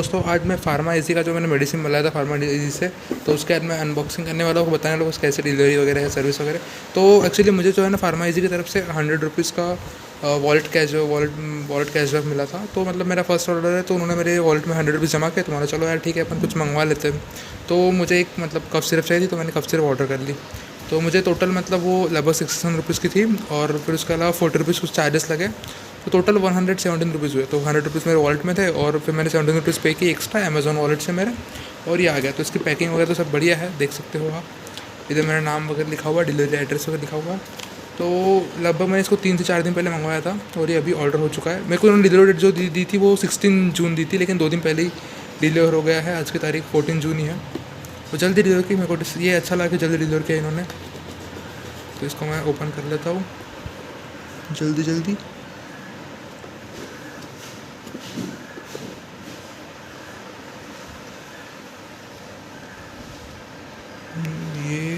दोस्तों आज मैं फार्माएसी का जो मैंने मेडिसिन मंगाया था फार्माएसी से, तो उसके आज मैं अनबॉक्सिंग करने वाला हूँ, बताने वाला हूँ कैसे डिलीवरी वगैरह है, सर्विस वगैरह। तो एक्चुअली मुझे जो है ना फार्माएसी की तरफ से 100 रुपीज़ का वॉलेट कैशबैक मिला था। तो मतलब मेरा फर्स्ट ऑर्डर है, तो उन्होंने मेरे वॉलेट में 100 रुपीज़ जमा किए। तो मैंने चलो यार ठीक है, अपन कुछ मंगवा लेते हैं। तो मुझे एक मतलब कफ सिरप चाहिए थी, तो मैंने कफ सिरप ऑर्डर कर ली। तो मुझे टोटल मतलब वो लगभग 67 रुपीज़ की थी, और फिर उसके अलावा 40 रुपीज़ कुछ चार्जेस लगे। तो टोटल 117 रुपीज़ हुए। तो 100 रुपीज़ मेरे वॉलेट में थे, और फिर मैंने 17 रुपीज़ पे की एक्स्ट्रा अमेज़ॉन वॉलेट से मेरे, और ये आ गया। तो इसकी पैकिंग वगैरह तो सब बढ़िया है, देख सकते हो आप। इधर मेरा नाम वगैरह लिखा हुआ है, डिलीवरी एड्रेस वगैरह लिखा हुआ है। तो लगभग मैंने इसको 3 से 4 दिन पहले मंगवाया था, और ये अभी ऑर्डर हो चुका है। मेरे को उन्होंने डिलीवरी डेट जो दी थी वो 16 जून दी थी, लेकिन 2 दिन पहले ही डिलीवर हो गया है। आज की तारीख 14 जून ही है। तो जल्दी डिलीवर की, मेरे को ये अच्छा लगा कि जल्दी डिलीवर किया इन्होंने। तो इसको मैं ओपन कर लेता हूँ जल्दी जल्दी। ये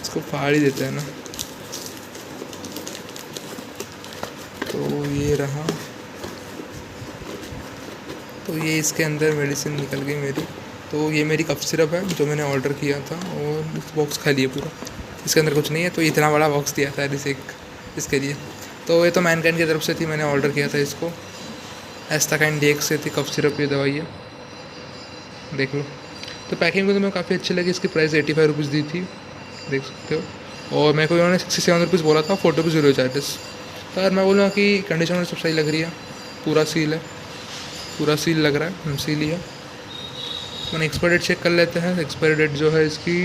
इसको फाड़ ही देते हैं ना। तो ये रहा। तो ये इसके अंदर मेडिसिन निकल गई मेरी। तो ये मेरी कफ सिरप है जो मैंने ऑर्डर किया था, और इस बॉक्स खाली है पूरा, इसके अंदर कुछ नहीं है। तो इतना बड़ा बॉक्स दिया था इसके लिए। तो ये तो मैनकाइंड की तरफ से थी, मैंने ऑर्डर किया था इसको। एस्टाकाइन DX से थी कफ सिरप, ये दवाई है, देख लो। तो पैकिंग में तो मैं काफ़ी अच्छी लगी। इसकी प्राइस 85 रुपीज़ दी थी, देख सकते हो। और मेरे को इन्होंने 67 रुपीज़ बोला था, 40 रुपीज़ ज़ीरो चार्जेस। तो यार मैं बोलूँगा कि कंडीशन में सब सही लग रही है। पूरा सील है, पूरा सील लग रहा है, सील ही है। मैंने एक्सपायरी डेट चेक कर लेते हैं। एक्सपायरी डेट जो है इसकी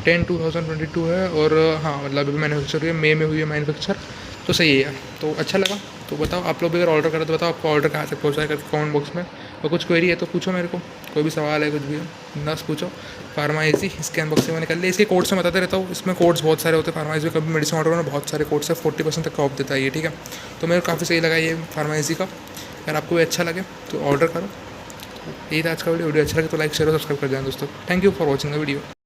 10/2022 है, और हाँ मतलब अभी मैन्युफैक्चर हुई है, मई में हुई है मैन्युफैक्चर। तो सही है यार, तो अच्छा लगा। तो बताओ आप लोग भी अगर ऑर्डर करें तो बताओ आपको ऑर्डर कहाँ तक पहुँचाएगा कमेंट बॉक्स में। और कुछ क्वेरी है तो पूछो मेरे को, कोई भी सवाल है कुछ भी है बस पूछो। फार्माएसी इसके अनबॉक्सिंग मैंने कर लिया। इसके कोड्स मैं बताते रहता हूँ, इसमें कोड्स बहुत सारे होते हैं। फार्माएसी में कभी मेडिसिन ऑर्डर करना बहुत सारे कोड्स है, 40% तक का ऑफ देता है ये, ठीक है। तो मेरे को काफ़ी सही लगा ये फार्माएसी का। अगर आपको भी अच्छा लगे तो ऑर्डर करो। यही था आज का वीडियो अच्छा लगे तो लाइक शेयर और सब्सक्राइब कर देना दोस्तों। Thank you for watching the video.